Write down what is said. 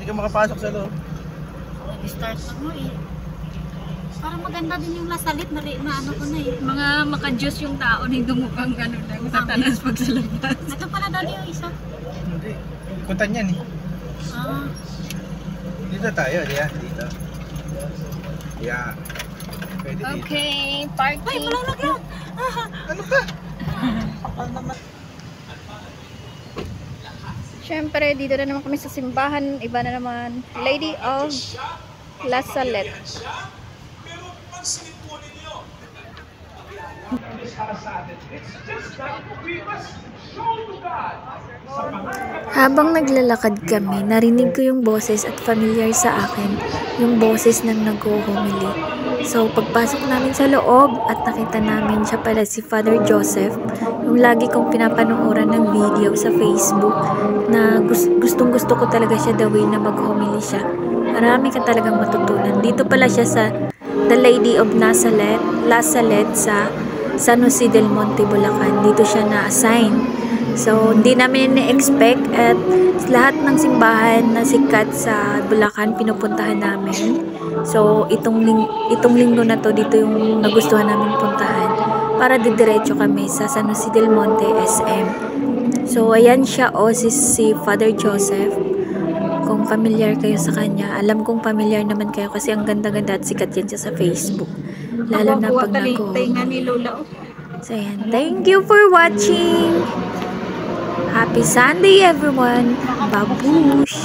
Hindi ka makapasok sa loob. Nag-start na mo eh. Parang maganda din yung lasalit na ano ko na eh. Mga maka-juice yung tao na dumukang gano'n lang. Tatanas pag sa labas. Ito pala dali yung isa. Hindi. Ikutan yan eh. Ah. Dito tayo, diyan. Dito. Yeah. Pwede dito. Okay, parking. Ay, malalagyan! Ano ka? Ano naman? Siyempre, dito na naman kami sa simbahan. Iba na naman. Lady of La Salette. Habang naglalakad kami, narinig ko yung boses at familiar sa akin yung boses ng nag-humili. So, pagpasok namin sa loob at nakita namin siya pala si Father Joseph, yung lagi kong pinapanooran ng video sa Facebook na gustong gusto ko talaga siya the way na mag-humili siya. Marami ka talagang matutunan. Dito pala siya sa The Lady of La Salette sa San Jose del Monte, Bulacan. Dito siya na-assign. So, hindi namin na-expect at lahat ng simbahan na sikat sa Bulacan pinupuntahan namin. So, itong linggo na to, dito yung nagustuhan namin puntahan para didiretso kami sa San Jose del Monte SM. So, ayan siya si Father Joseph. Kung familiar kayo sa kanya, alam kong familiar naman kayo kasi ang ganda-ganda at sikat yan siya sa Facebook. Lalo na pag So, ayan. Thank you for watching! Happy Sunday, everyone! Babush!